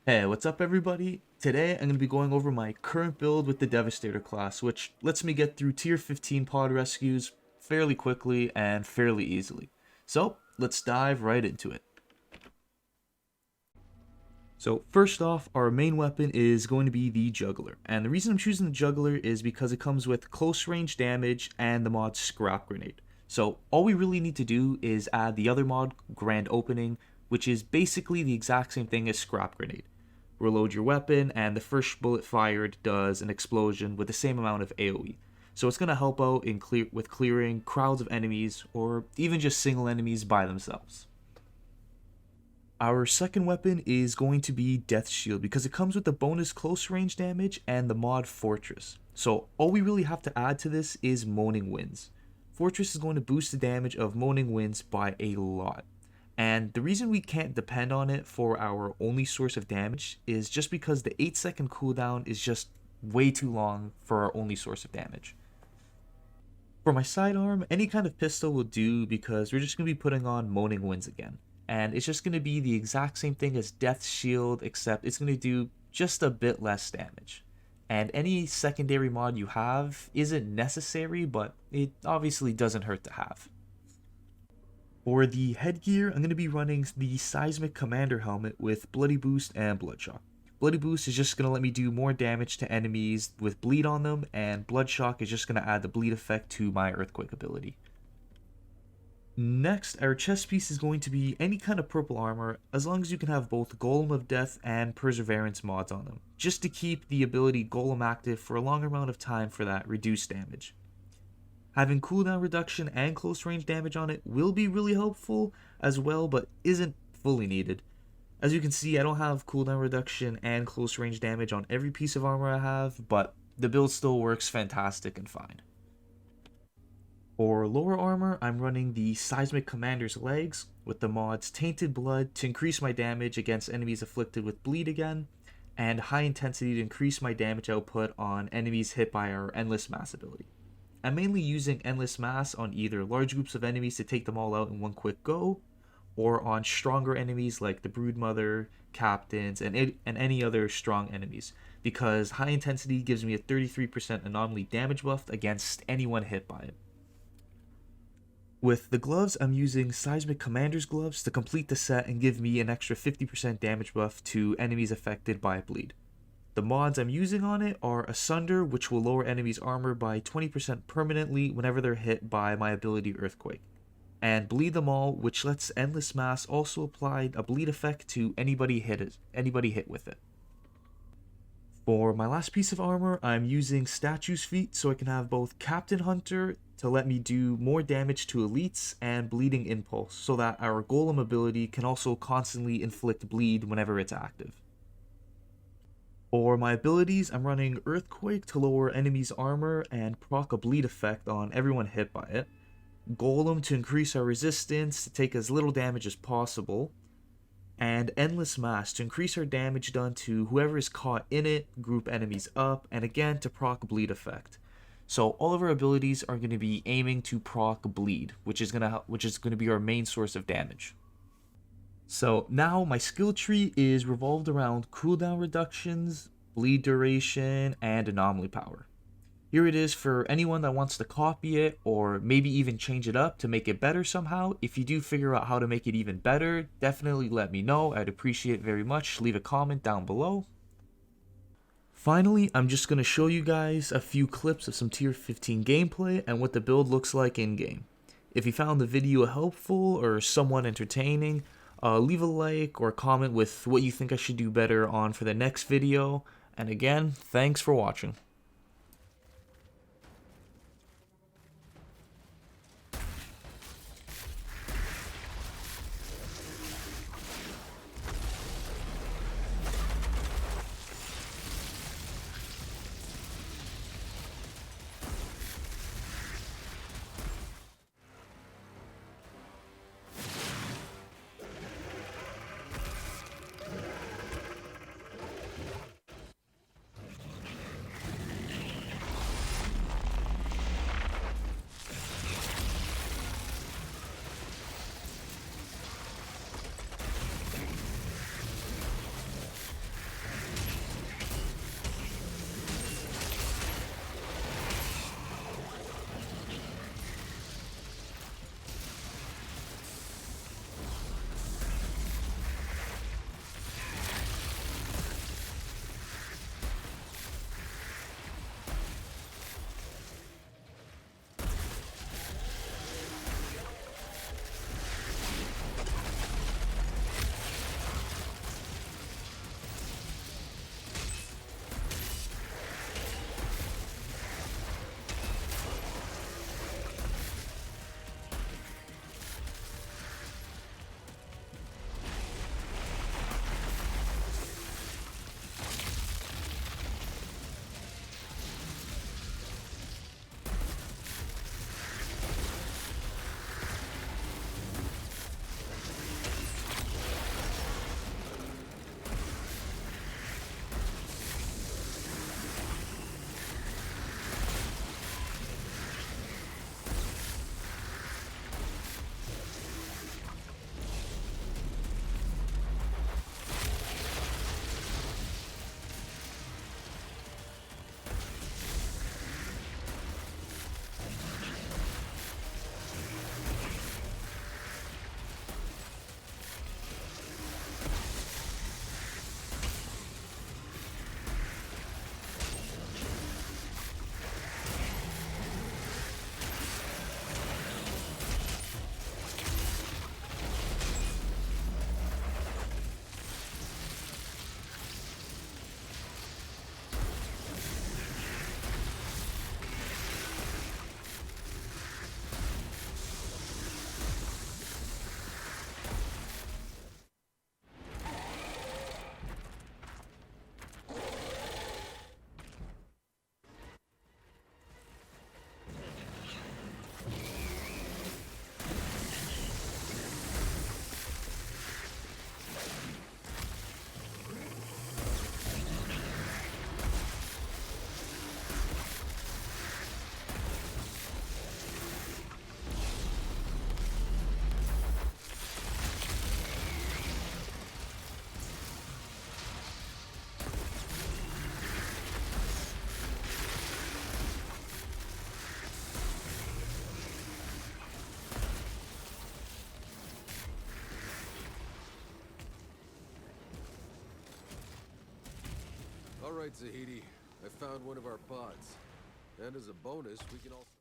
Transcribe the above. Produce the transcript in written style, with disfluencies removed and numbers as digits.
Hey, what's up everybody? Today I'm going to be going over my current build with the Devastator class, which lets me get through tier 15 pod rescues fairly quickly and fairly easily. So, let's dive right into it. So first off, our main weapon is going to be the Juggler, and the reason I'm choosing the Juggler is because it comes with close range damage and the mod Scrap Grenade. So all we really need to do is add the other mod, Grand Opening, which is basically the exact same thing as Scrap Grenade. Reload your weapon, and the first bullet fired does an explosion with the same amount of AoE. So it's going to help out in clearing crowds of enemies, or even just single enemies by themselves. Our second weapon is going to be Death Shield because it comes with the bonus close range damage and the mod Fortress. So all we really have to add to this is Moaning Winds. Fortress is going to boost the damage of Moaning Winds by a lot. And the reason we can't depend on it for our only source of damage is just because the 8-second cooldown is just way too long for our only source of damage. For my sidearm, any kind of pistol will do because we're just going to be putting on Moaning Winds again. And it's just going to be the exact same thing as Death Shield, except it's going to do just a bit less damage. And any secondary mod you have isn't necessary, but it obviously doesn't hurt to have. For the headgear, I'm going to be running the Seismic Commander helmet with Bloody Boost and Bloodshock. Bloody Boost is just going to let me do more damage to enemies with bleed on them, and Bloodshock is just going to add the bleed effect to my Earthquake ability. Next, our chest piece is going to be any kind of purple armor, as long as you can have both Golem of Death and Perseverance mods on them, just to keep the ability Golem active for a longer amount of time for that reduced damage. Having cooldown reduction and close range damage on it will be really helpful as well, but isn't fully needed. As you can see, I don't have cooldown reduction and close range damage on every piece of armor I have, but the build still works fantastic and fine. For lower armor, I'm running the Seismic Commander's legs with the mods Tainted Blood to increase my damage against enemies afflicted with bleed again, and High Intensity to increase my damage output on enemies hit by our Endless Mass ability. I'm mainly using Endless Mass on either large groups of enemies to take them all out in one quick go, or on stronger enemies like the Broodmother, Captains, and any other strong enemies, because High Intensity gives me a 33% anomaly damage buff against anyone hit by it. With the gloves, I'm using Seismic Commander's gloves to complete the set and give me an extra 50% damage buff to enemies affected by bleed. The mods I'm using on it are Asunder, which will lower enemies' armor by 20% permanently whenever they're hit by my ability Earthquake, and Bleed Them All, which lets Endless Mass also apply a bleed effect to anybody hit with it. For my last piece of armor, I'm using Statue's Feet so I can have both Captain Hunter to let me do more damage to elites and Bleeding Impulse so that our Golem ability can also constantly inflict bleed whenever it's active. For my abilities, I'm running Earthquake to lower enemies' armor and proc a bleed effect on everyone hit by it, Golem to increase our resistance to take as little damage as possible, and Endless Mass to increase our damage done to whoever is caught in it, group enemies up, and again to proc bleed effect. So all of our abilities are going to be aiming to proc bleed, which is going to be our main source of damage. So now my skill tree is revolved around cooldown reductions, bleed duration, and anomaly power. Here it is for anyone that wants to copy it or maybe even change it up to make it better somehow. If you do figure out how to make it even better, definitely let me know. I'd appreciate it very much. Leave a comment down below. Finally, I'm just going to show you guys a few clips of some tier 15 gameplay and what the build looks like in game. If you found the video helpful or somewhat entertaining, leave a like or comment with what you think I should do better on for the next video. And again, thanks for watching. All right, Zahidi. I found one of our pods. And as a bonus, we can also...